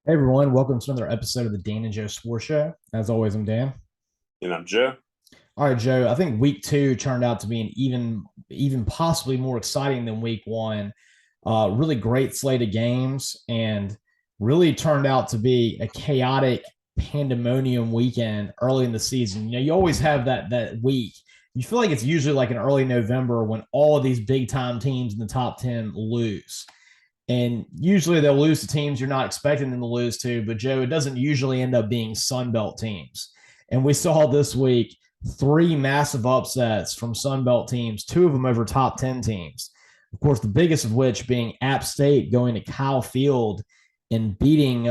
Hey everyone, welcome to another episode of the Dan and Joe Sports Show. As always, I'm Dan. And I'm Joe. All right, Joe. I think week two turned out to be an even possibly more exciting than week one. Really great slate of games, and really turned out to be a chaotic pandemonium weekend early in the season. You always have that week. You feel like it's usually like in early November when all of these big time teams in the top 10 lose. And usually they'll lose to teams you're not expecting them to lose to. But Joe, it doesn't usually end up being Sun Belt teams. And we saw this week three massive upsets from Sun Belt teams, two of them over top 10 teams. Of course, the biggest of which being App State going to Kyle Field and beating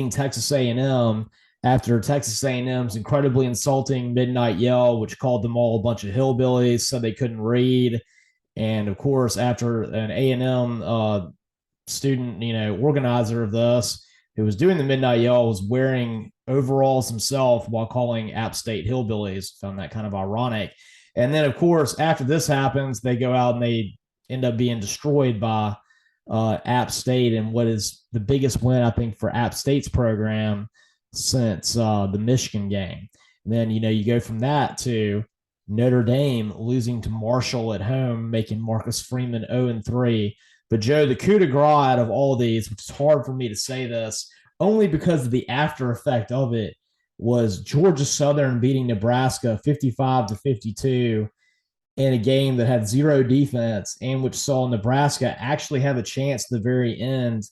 Texas A&M after Texas A&M's incredibly insulting midnight yell, which called them all a bunch of hillbillies, so they couldn't read. And of course, after an A&M student, organizer of this, who was doing the midnight yell, was wearing overalls himself while calling App State hillbillies. Found that kind of ironic. And then, of course, after this happens, they go out and they end up being destroyed by App State in what is the biggest win, I think, for App State's program since the Michigan game. And then, you go from that to Notre Dame losing to Marshall at home, making Marcus Freeman 0-3. But Joe, the coup de grace out of all of these, which is hard for me to say this, only because of the after effect of it, was Georgia Southern beating Nebraska 55-52 in a game that had zero defense and which saw Nebraska actually have a chance at the very end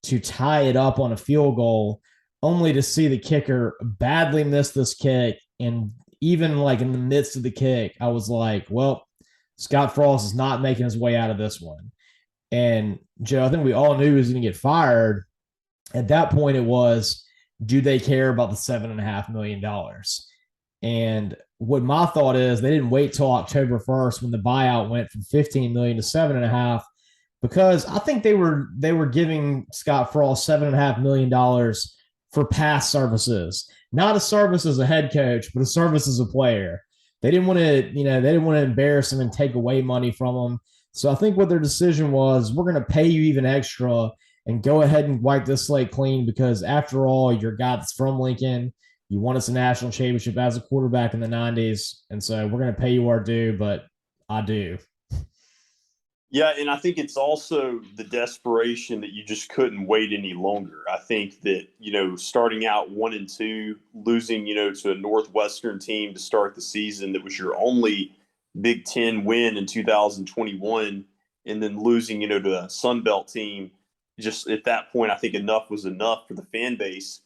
to tie it up on a field goal, only to see the kicker badly miss this kick. And even like in the midst of the kick, I was like, well, Scott Frost is not making his way out of this one. And Joe, I think we all knew he was going to get fired. At that point, it was, do they care about the $7.5 million? And what my thought is, they didn't wait till October 1st when the buyout went from 15 million to 7.5, because I think they were giving Scott Frost $7.5 million for past services, not a service as a head coach, but a service as a player. They didn't want to embarrass him and take away money from him. So I think what their decision was, we're going to pay you even extra and go ahead and wipe this slate clean, because after all, your guy that's from Lincoln, you won us a national championship as a quarterback in the 90s. And so we're going to pay you our due, but I do. Yeah, and I think it's also the desperation that you just couldn't wait any longer. I think that, starting out 1-2, losing, to a Northwestern team to start the season that was your only Big Ten win in 2021, and then losing, to a Sun Belt team, just at that point, I think enough was enough for the fan base.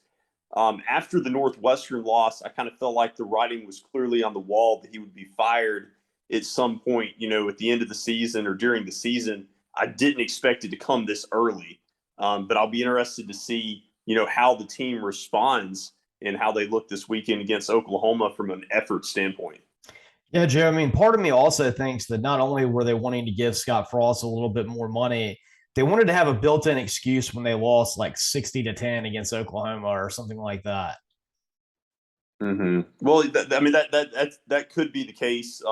After the Northwestern loss, I kind of felt like the writing was clearly on the wall that he would be fired at some point, at the end of the season or during the season. I didn't expect it to come this early, but I'll be interested to see, how the team responds and how they look this weekend against Oklahoma from an effort standpoint. Yeah, Joe. I mean, part of me also thinks that not only were they wanting to give Scott Frost a little bit more money, they wanted to have a built-in excuse when they lost like 60-10 against Oklahoma or something like that. Well, I mean that could be the case.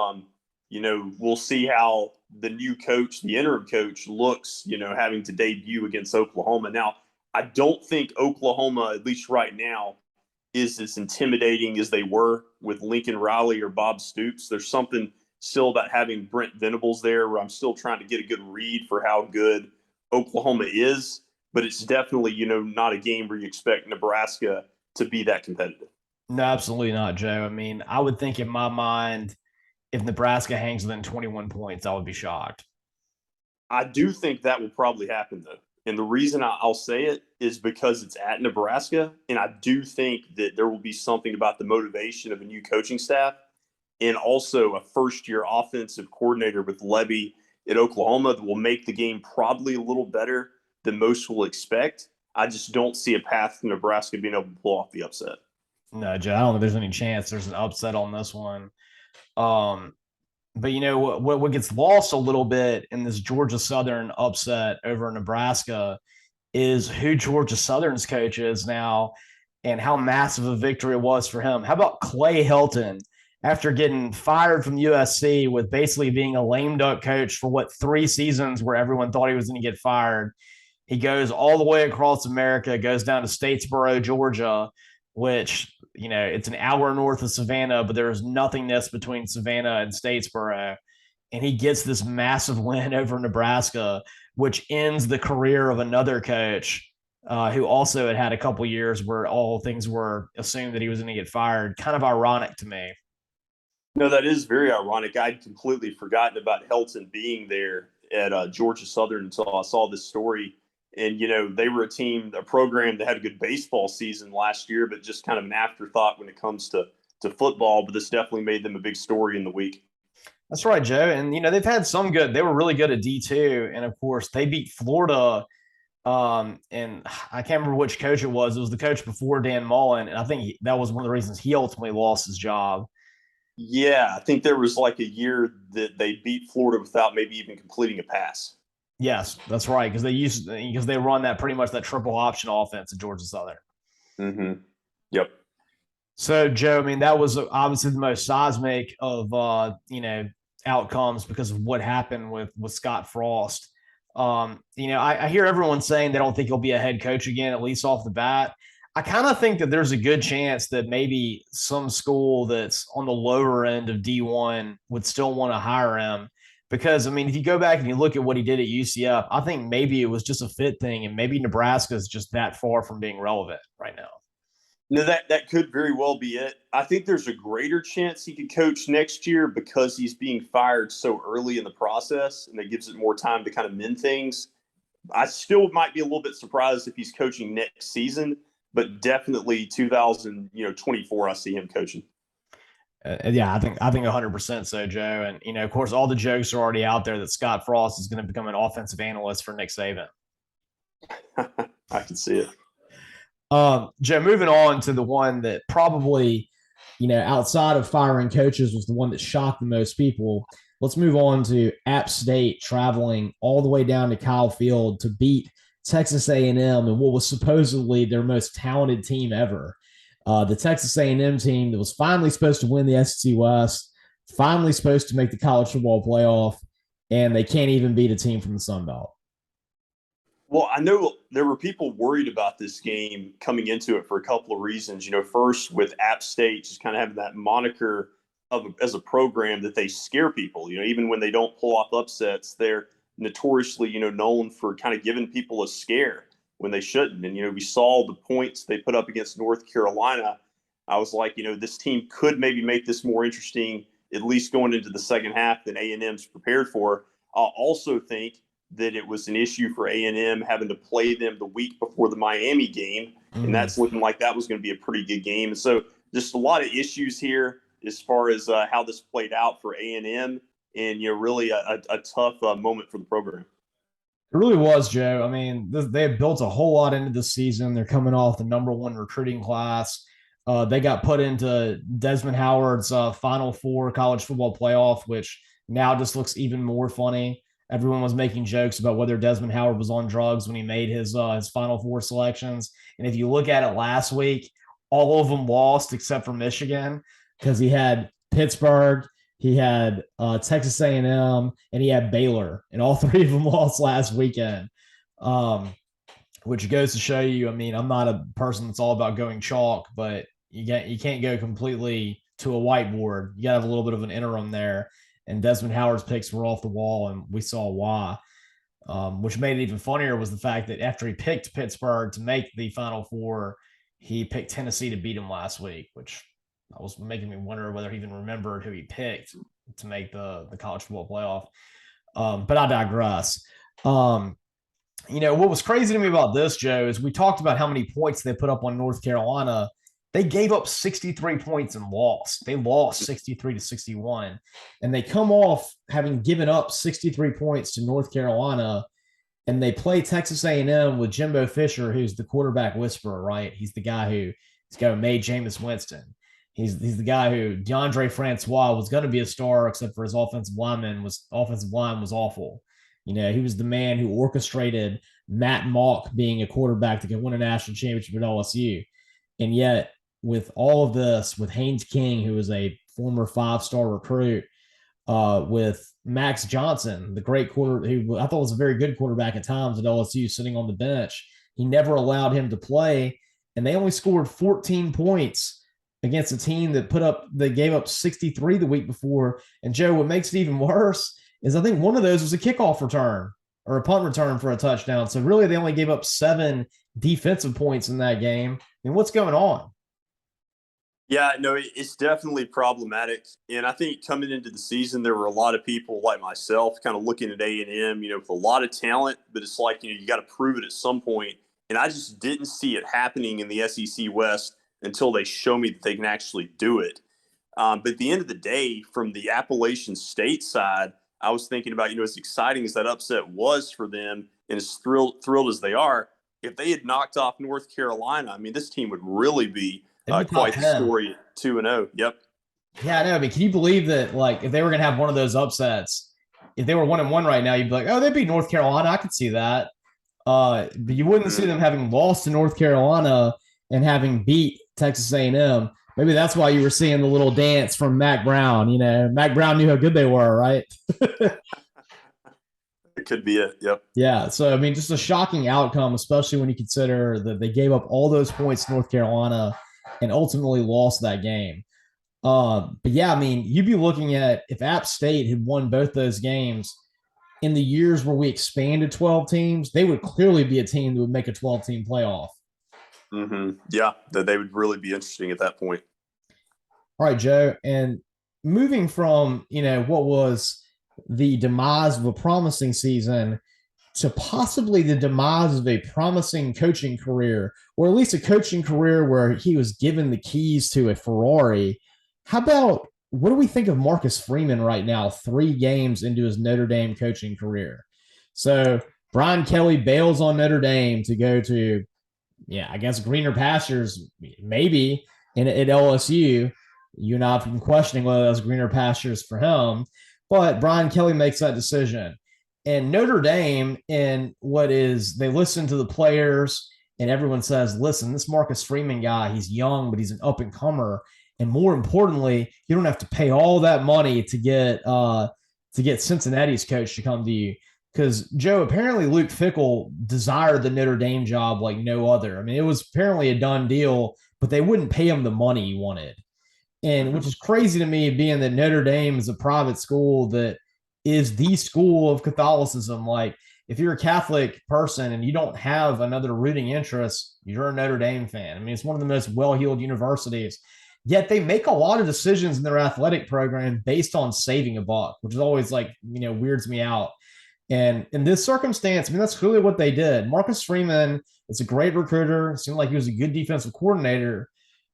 We'll see how the new coach, the interim coach, looks. Having to debut against Oklahoma. Now, I don't think Oklahoma, at least right now, is as intimidating as they were with Lincoln Riley or Bob Stoops. There's something still about having Brent Venables there where I'm still trying to get a good read for how good Oklahoma is. But it's definitely, not a game where you expect Nebraska to be that competitive. No, absolutely not, Joe. I mean, I would think in my mind, if Nebraska hangs within 21 points, I would be shocked. I do think that will probably happen, though. And the reason I'll say it is because it's at Nebraska. And I do think that there will be something about the motivation of a new coaching staff and also a first year offensive coordinator with Levy at Oklahoma that will make the game probably a little better than most will expect. I just don't see a path to Nebraska being able to pull off the upset. No, Joe, I don't think there's any chance there's an upset on this one. Um, but what gets lost a little bit in this Georgia Southern upset over Nebraska is who Georgia Southern's coach is now and how massive a victory it was for him. How about Clay Helton after getting fired from USC with basically being a lame duck coach for what 3 seasons where everyone thought he was going to get fired? He goes all the way across America, goes down to Statesboro, Georgia, which, it's an hour north of Savannah, but there's nothingness between Savannah and Statesboro. And he gets this massive win over Nebraska, which ends the career of another coach who also had a couple years where all things were assumed that he was going to get fired. Kind of ironic to me. No, that is very ironic. I'd completely forgotten about Helton being there at Georgia Southern until I saw this story. And, they were a program that had a good baseball season last year, but just kind of an afterthought when it comes to football. But this definitely made them a big story in the week. That's right, Joe. And, they've had some good. They were really good at D2. And, of course, they beat Florida. And I can't remember which coach it was. It was the coach before Dan Mullen. And I think that was one of the reasons he ultimately lost his job. Yeah, I think there was like a year that they beat Florida without maybe even completing a pass. Yes, that's right. Because they run that pretty much that triple option offense at Georgia Southern. Mm-hmm. Yep. So, Joe, I mean, that was obviously the most seismic of outcomes because of what happened with Scott Frost. I hear everyone saying they don't think he'll be a head coach again, at least off the bat. I kind of think that there's a good chance that maybe some school that's on the lower end of D1 would still want to hire him. Because, I mean, if you go back and you look at what he did at UCF, I think maybe it was just a fit thing, and maybe Nebraska is just that far from being relevant right now. No, that could very well be it. I think there's a greater chance he could coach next year because he's being fired so early in the process, and that gives it more time to kind of mend things. I still might be a little bit surprised if he's coaching next season, but definitely 2024, I see him coaching. Yeah, I think 100% so, Joe. And of course, all the jokes are already out there that Scott Frost is going to become an offensive analyst for Nick Saban. I can see it. Joe, moving on to the one that probably, outside of firing coaches was the one that shocked the most people. Let's move on to App State traveling all the way down to Kyle Field to beat Texas A&M and what was supposedly their most talented team ever. The Texas A&M team that was finally supposed to win the SEC West, finally supposed to make the college football playoff, and they can't even beat a team from the Sun Belt. Well, I know there were people worried about this game coming into it for a couple of reasons. First with App State just kind of having that moniker as a program that they scare people. Even when they don't pull off upsets, they're notoriously, known for kind of giving people a scare when they shouldn't. And, we saw the points they put up against North Carolina. I was like, this team could maybe make this more interesting, at least going into the second half than A&M's prepared for. I also think that it was an issue for A&M having to play them the week before the Miami game. And that's looking like that was going to be a pretty good game. And so just a lot of issues here as far as how this played out for A&M and, really a tough moment for the program. It really was, Joe. I mean, they have built a whole lot into this season. They're coming off the number one recruiting class. They got put into Desmond Howard's Final Four college football playoff, which now just looks even more funny. Everyone was making jokes about whether Desmond Howard was on drugs when he made his Final Four selections. And if you look at it last week, all of them lost except for Michigan because he had Pittsburgh, he had Texas A&M, and he had Baylor, and all three of them lost last weekend, which goes to show you, I mean, I'm not a person that's all about going chalk, but you can't go completely to a whiteboard. You got to have a little bit of an interim there. And Desmond Howard's picks were off the wall, and we saw why. Which made it even funnier was the fact that after he picked Pittsburgh to make the Final Four, he picked Tennessee to beat him last week, which was making me wonder whether he even remembered who he picked to make the college football playoff. But I digress. What was crazy to me about this, Joe, is we talked about how many points they put up on North Carolina. They gave up 63 points and lost. They lost 63-61. And they come off having given up 63 points to North Carolina, and they play Texas A&M with Jimbo Fisher, who's the quarterback whisperer, right? He's the guy who made Jameis Winston. He's the guy who DeAndre Francois was going to be a star, except for his offensive line was awful. He was the man who orchestrated Matt Mock being a quarterback that could win a national championship at LSU. And yet, with all of this, with Haynes King, who was a former 5-star recruit, with Max Johnson, the great quarter, who I thought was a very good quarterback at times at LSU, sitting on the bench. He never allowed him to play, and they only scored 14 points against a team that gave up 63 the week before. And Joe, what makes it even worse is I think one of those was a kickoff return or a punt return for a touchdown. So really, they only gave up 7 defensive points in that game. I mean, what's going on? Yeah, no, it's definitely problematic. And I think coming into the season, there were a lot of people like myself kind of looking at A&M, with a lot of talent, but it's like, you got to prove it at some point. And I just didn't see it happening in the SEC West until they show me that they can actually do it. But at the end of the day, from the Appalachian State side, I was thinking about, as exciting as that upset was for them and as thrilled as they are, if they had knocked off North Carolina, I mean, this team would really be They'd be top quite the 10. story at 2-0. Yep. Yeah, I know. I mean, can you believe that? Like, if they were going to have one of those upsets, if they were 1-1 right now, you'd be like, oh, they'd beat North Carolina. I could see that. But you wouldn't see them having lost to North Carolina and having beat Texas A&M. Maybe that's why you were seeing the little dance from Mac Brown. Mac Brown knew how good they were, right? It could be it. Yep. Yeah. So, I mean, just a shocking outcome, especially when you consider that they gave up all those points to North Carolina and ultimately lost that game. But yeah, I mean, you'd be looking at if App State had won both those games in the years where we expanded 12 teams, they would clearly be a team that would make a 12-team playoff. Yeah, that they would really be interesting at that point. All right, Joe. And moving from, what was the demise of a promising season to possibly the demise of a promising coaching career, or at least a coaching career where he was given the keys to a Ferrari. How about what do we think of Marcus Freeman right now, 3 games into his Notre Dame coaching career? So Brian Kelly bails on Notre Dame to go to, I guess, greener pastures, maybe at LSU. You and I have been questioning whether that's greener pastures for him, but Brian Kelly makes that decision. And Notre Dame, in what is, they listen to the players and everyone says, listen, this Marcus Freeman guy, he's young, but he's an up and comer. And more importantly, you don't have to pay all that money to get Cincinnati's coach to come to you. Because Joe, apparently Luke Fickell desired the Notre Dame job like no other. I mean, it was apparently a done deal, but they wouldn't pay him the money he wanted. And which is crazy to me, being that Notre Dame is a private school that is the school of Catholicism. Like, if you're a Catholic person and you don't have another rooting interest, you're a Notre Dame fan. I mean, it's one of the most well-heeled universities. Yet they make a lot of decisions in their athletic program based on saving a buck, which is always like, weirds me out. And in this circumstance, I mean, that's clearly what they did. Marcus Freeman is a great recruiter. It seemed like he was a good defensive coordinator.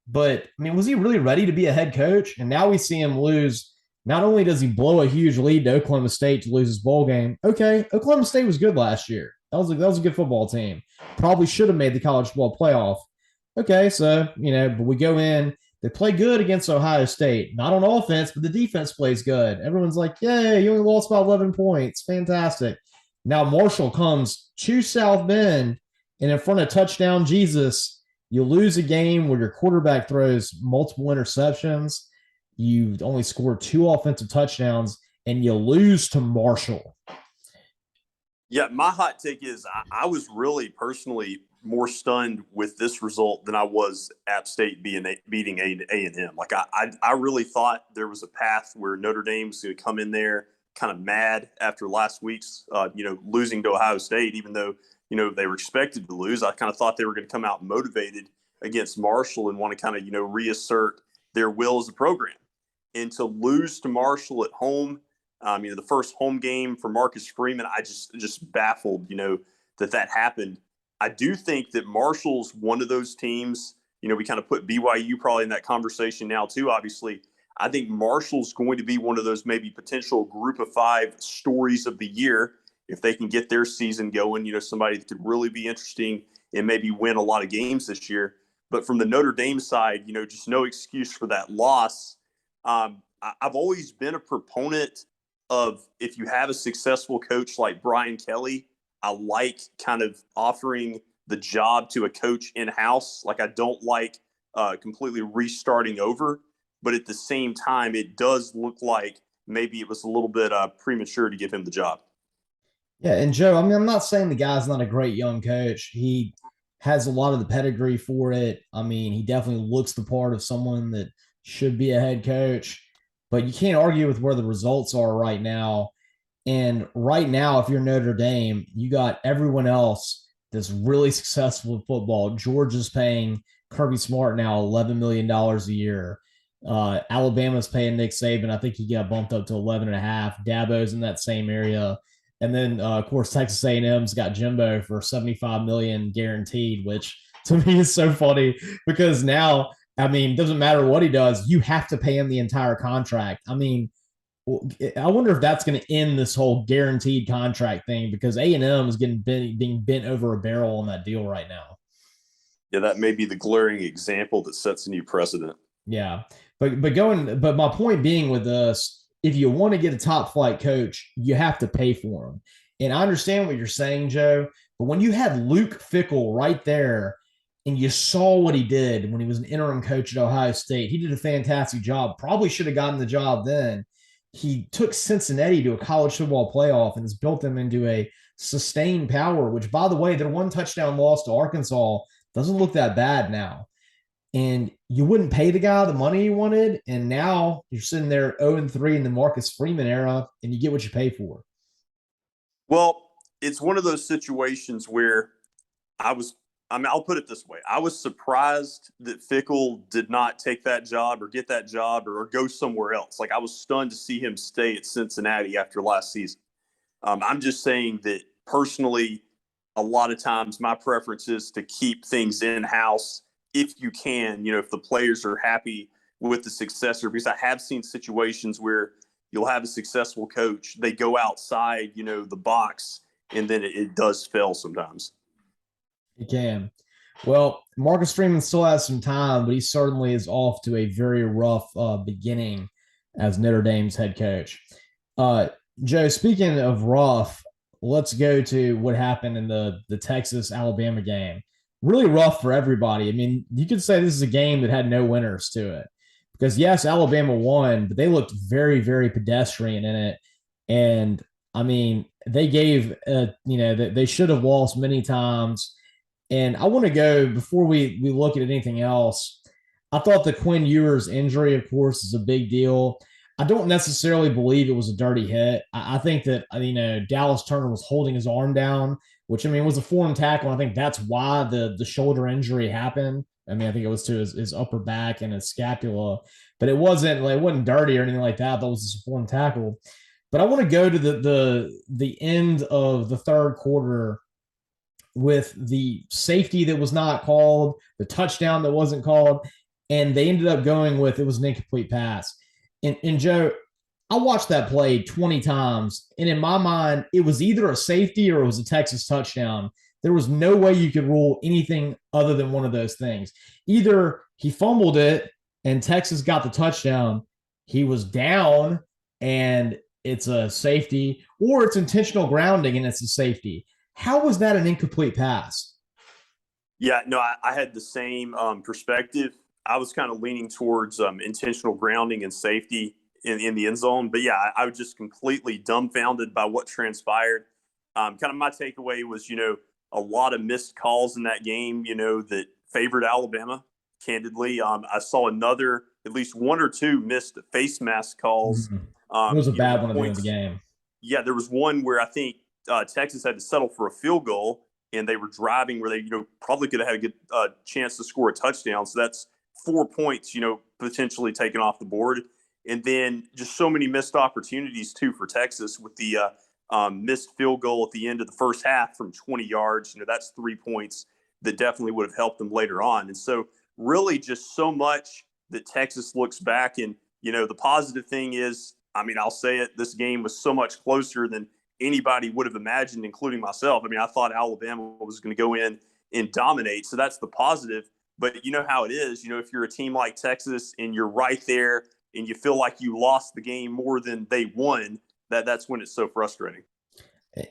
But, I mean, was he really ready to be a head coach? And now we see him lose. Not only does he blow a huge lead to Oklahoma State to lose his bowl game. Okay, Oklahoma State was good last year. That was a good football team. Probably should have made the college football playoff. Okay, so, but we go in. They play good against Ohio State. Not on offense, but the defense plays good. Everyone's like, yay, you only lost by 11 points. Fantastic. Now Marshall comes to South Bend, and in front of touchdown Jesus, you lose a game where your quarterback throws multiple interceptions. You only score 2 offensive touchdowns, and you lose to Marshall. Yeah, my hot take is I was really personally more stunned with this result than I was App State beating A&M. Like, I really thought there was a path where Notre Dame's going to come in there kind of mad after last week's, losing to Ohio State, even though, they were expected to lose. I kind of thought they were going to come out motivated against Marshall and want to kind of, reassert their will as a program. And to lose to Marshall at home, the first home game for Marcus Freeman, I just baffled, that happened. I do think that Marshall's one of those teams, we kind of put BYU probably in that conversation now too, obviously. I think Marshall's going to be one of those maybe potential group of 5 stories of the year if they can get their season going, somebody that could really be interesting and maybe win a lot of games this year. But from the Notre Dame side, just no excuse for that loss. I've always been a proponent of, if you have a successful coach like Brian Kelly, I like kind of offering the job to a coach in-house. Like, I don't like completely restarting over. But at the same time, it does look like maybe it was a little bit premature to give him the job. Yeah, and Joe, I mean, I'm not saying the guy's not a great young coach. He has a lot of the pedigree for it. I mean, he definitely looks the part of someone that should be a head coach, but you can't argue with where the results are right now. And right now, if you're Notre Dame, you got everyone else that's really successful in football. Georgia's paying Kirby Smart now $11 million a year. Alabama's paying Nick Saban. I think he got bumped up to 11 and a half. Dabo's in that same area. And then, of course, Texas A&M's got Jimbo for 75 million guaranteed, which to me is so funny because now, I mean, it doesn't matter what he does, you have to pay him the entire contract. I mean, I wonder if that's going to end this whole guaranteed contract thing because A&M is being bent over a barrel on that deal right now. Yeah, that may be the glaring example that sets a new precedent. Yeah, but my point being with this, if you want to get a top flight coach, you have to pay for him. And I understand what you're saying, Joe, but when you had Luke Fickell right there and you saw what he did when he was an interim coach at Ohio State, he did a fantastic job. Probably should have gotten the job then. He took Cincinnati to a college football playoff and has built them into a sustained power, which, by the way, their one touchdown loss to Arkansas doesn't look that bad now. And you wouldn't pay the guy the money he wanted. And now you're sitting there 0-3 in the Marcus Freeman era, and you get what you pay for. Well, it's one of those situations where I'll put it this way. I was surprised that Fickell did not take that job or get that job or go somewhere else. Like, I was stunned to see him stay at Cincinnati after last season. I'm just saying that personally, a lot of times my preference is to keep things in-house if you can, if the players are happy with the successor, because I have seen situations where you'll have a successful coach, they go outside, the box, and then it does fail sometimes. He can. Well, Marcus Freeman still has some time, but he certainly is off to a very rough beginning as Notre Dame's head coach. Joe, speaking of rough, let's go to what happened in the Texas-Alabama game. Really rough for everybody. I mean, you could say this is a game that had no winners to it. Because, yes, Alabama won, but they looked very, very pedestrian in it. And, I mean, they gave, they should have lost many times. And I want to go, before we look at anything else, I thought the Quinn Ewers injury, of course, is a big deal. I don't necessarily believe it was a dirty hit. I think that, Dallas Turner was holding his arm down, which, I mean, was a form tackle. I think that's why the shoulder injury happened. I mean, I think it was to his upper back and his scapula, but it wasn't dirty or anything like that. That was just a form tackle. But I want to go to the end of the third quarter with the safety that was not called, the touchdown that wasn't called, and they ended up going with it was an incomplete pass. And Joe, I watched that play 20 times, and in my mind, it was either a safety or it was a Texas touchdown. There was no way you could rule anything other than one of those things. Either he fumbled it and Texas got the touchdown, he was down and it's a safety, or it's intentional grounding and it's a safety. How was that an incomplete pass? Yeah, no, I had the same perspective. I was kind of leaning towards intentional grounding and safety in the end zone. But, yeah, I was just completely dumbfounded by what transpired. Kind of my takeaway was, a lot of missed calls in that game, that favored Alabama, candidly. I saw at least one or two missed face mask calls. It was a bad one at the end of the game. Yeah, there was one where I think Texas had to settle for a field goal, and they were driving where they, probably could have had a good chance to score a touchdown. So that's 4 points, potentially taken off the board. And then just so many missed opportunities, too, for Texas with the missed field goal at the end of the first half from 20 yards. That's 3 points that definitely would have helped them later on. And so really just so much that Texas looks back. And, the positive thing is, I'll say it, this game was so much closer than anybody would have imagined, including myself. I thought Alabama was going to go in and dominate. So that's the positive. But you know how it is, if you're a team like Texas and you're right there and you feel like you lost the game more than they won, that's when it's so frustrating.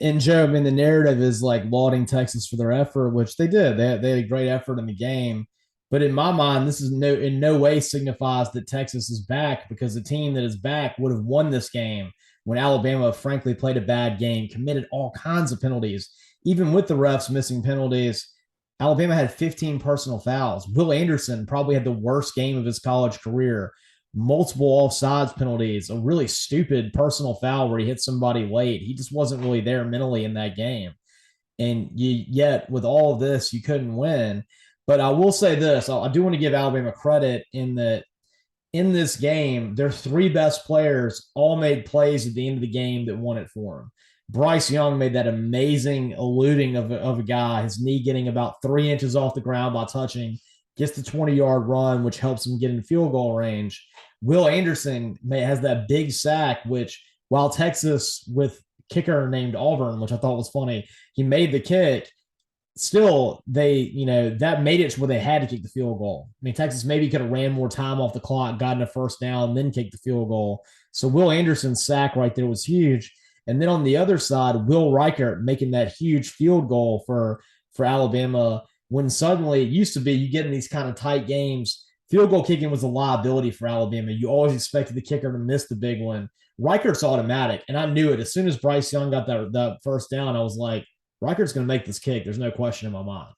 And Joe, the narrative is like lauding Texas for their effort, which they did. They had a great effort in the game. But in my mind, this is in no way signifies that Texas is back, because the team that is back would have won this game when Alabama frankly played a bad game, committed all kinds of penalties. Even with the refs missing penalties, Alabama had 15 personal fouls. Will Anderson probably had the worst game of his college career. Multiple offsides penalties, a really stupid personal foul where he hit somebody late. He just wasn't really there mentally in that game. And yet with all of this, you couldn't win. But I will say this: I do want to give Alabama credit in that in this game, their three best players all made plays at the end of the game that won it for them. Bryce Young made that amazing eluding of a guy, his knee getting about 3 inches off the ground by touching, gets the 20-yard run, which helps him get in field goal range. Will Anderson has that big sack, which while Texas with kicker named Auburn, which I thought was funny, he made the kick. Still, that made it to where they had to kick the field goal. I mean, Texas maybe could have ran more time off the clock, gotten a first down, then kicked the field goal. So Will Anderson's sack right there was huge. And then on the other side, Will Reichert making that huge field goal for Alabama, when suddenly it used to be you get in these kind of tight games, field goal kicking was a liability for Alabama. You always expected the kicker to miss the big one. Reichert's automatic, and I knew it. As soon as Bryce Young got that first down, I was like, Reichert's going to make this kick. There's no question in my mind.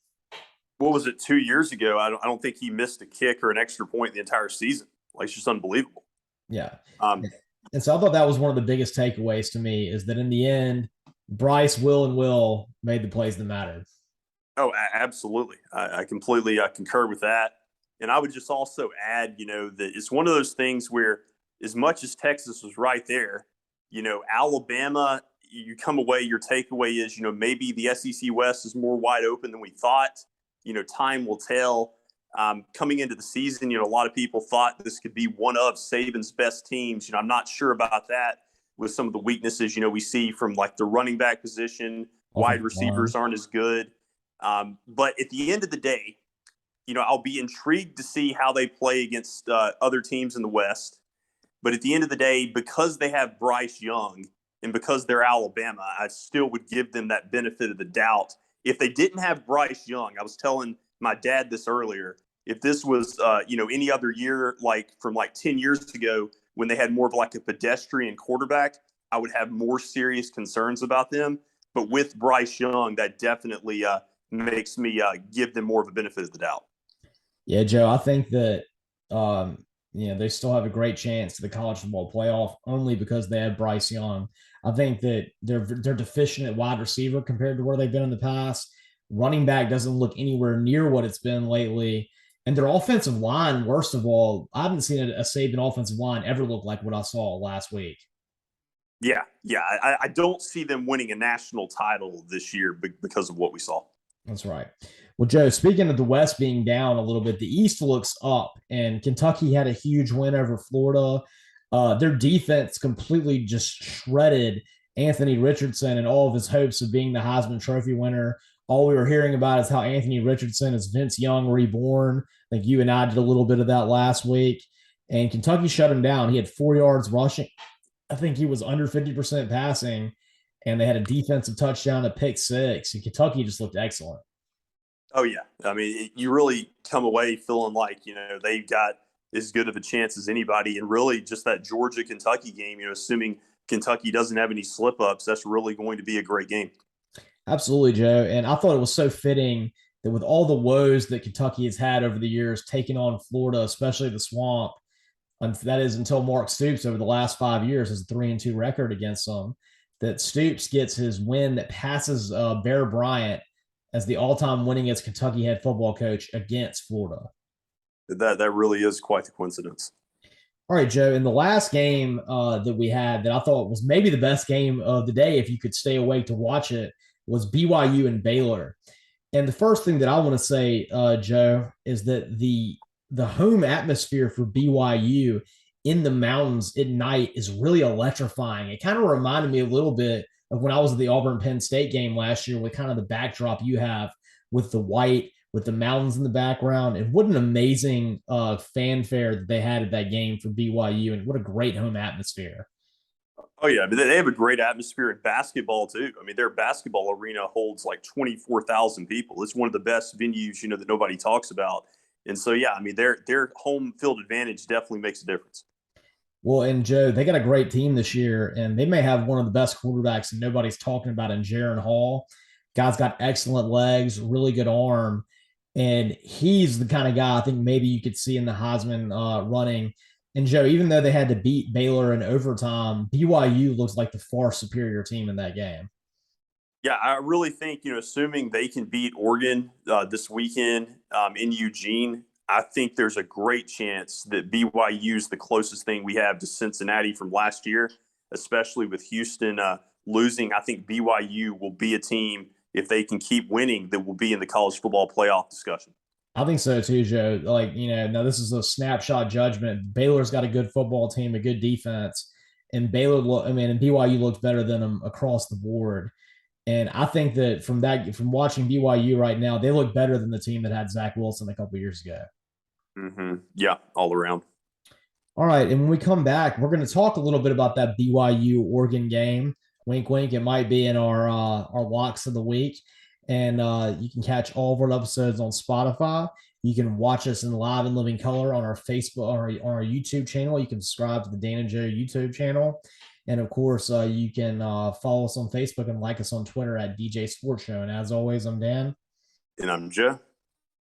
What was it, 2 years ago? I don't think he missed a kick or an extra point the entire season. Like, it's just unbelievable. Yeah. And so I thought that was one of the biggest takeaways to me, is that in the end, Bryce, Will, and Will made the plays that mattered. Oh, absolutely. I completely concur with that. And I would just also add, that it's one of those things where, as much as Texas was right there, Alabama, you come away, your takeaway is, maybe the SEC West is more wide open than we thought. Time will tell. Coming into the season, a lot of people thought this could be one of Saban's best teams. I'm not sure about that with some of the weaknesses, we see from like the running back position. Wide receivers aren't as good. But at the end of the day, I'll be intrigued to see how they play against other teams in the West. But at the end of the day, because they have Bryce Young and because they're Alabama, I still would give them that benefit of the doubt. If they didn't have Bryce Young, I was telling my dad this earlier, if this was, any other year, like from like 10 years ago, when they had more of like a pedestrian quarterback, I would have more serious concerns about them. But with Bryce Young, that definitely makes me give them more of a benefit of the doubt. Yeah, Joe, I think that they still have a great chance to the college football playoff only because they have Bryce Young. I think that they're deficient at wide receiver compared to where they've been in the past. Running back doesn't look anywhere near what it's been lately. And their offensive line, worst of all, I haven't seen a Saban offensive line ever look like what I saw last week. Yeah. I don't see them winning a national title this year because of what we saw. That's right. Well, Joe, speaking of the West being down a little bit, the East looks up, and Kentucky had a huge win over Florida. Their defense completely just shredded Anthony Richardson and all of his hopes of being the Heisman Trophy winner. All we were hearing about is how Anthony Richardson is Vince Young reborn. I think you and I did a little bit of that last week. And Kentucky shut him down. He had 4 yards rushing. I think he was under 50% passing, and they had a defensive touchdown, a pick six, and Kentucky just looked excellent. Oh, yeah. I mean, you really come away feeling like, they've got as good of a chance as anybody. And really just that Georgia-Kentucky game, assuming Kentucky doesn't have any slip-ups, that's really going to be a great game. Absolutely, Joe. And I thought it was so fitting that with all the woes that Kentucky has had over the years, taking on Florida, especially the Swamp, and that is until Mark Stoops over the last 5 years has a 3-2 record against them, that Stoops gets his win that passes Bear Bryant as the all-time winningest Kentucky head football coach against Florida. That really is quite the coincidence. All right, Joe. In the last game that we had that I thought was maybe the best game of the day, if you could stay awake to watch it, was BYU and Baylor. And the first thing that I want to say, Joe, is that the home atmosphere for BYU in the mountains at night is really electrifying. It kind of reminded me a little bit of when I was at the Auburn-Penn State game last year, with kind of the backdrop you have with the white, with the mountains in the background. And what an amazing fanfare that they had at that game for BYU, and what a great home atmosphere. Oh, yeah. I mean, they have a great atmosphere in basketball, too. I mean, their basketball arena holds like 24,000 people. It's one of the best venues, that nobody talks about. And so, yeah, I mean, their home field advantage definitely makes a difference. Well, and Joe, they got a great team this year, and they may have one of the best quarterbacks, and nobody's talking about in Jaron Hall. Guy's got excellent legs, really good arm, and he's the kind of guy I think maybe you could see in the Heisman running. And Joe, even though they had to beat Baylor in overtime, BYU looks like the far superior team in that game. Yeah, I really think, assuming they can beat Oregon this weekend in Eugene, I think there's a great chance that BYU is the closest thing we have to Cincinnati from last year, especially with Houston losing. I think BYU will be a team, if they can keep winning, that will be in the college football playoff discussion. I think so too, Joe. Like, now this is a snapshot judgment. Baylor's got a good football team, a good defense, and and BYU looks better than them across the board. And I think that from watching BYU right now, they look better than the team that had Zach Wilson a couple years ago. Yeah, all around. All right, and when we come back, we're going to talk a little bit about that BYU Oregon game. Wink, wink. It might be in our locks of the week, and you can catch all of our episodes on Spotify. You can watch us in live and living color on our Facebook, on our YouTube channel. You can subscribe to the Dan and Joe YouTube channel, and of course, you can follow us on Facebook and like us on Twitter at DJ Sports Show. And as always, I'm Dan, And I'm Joe.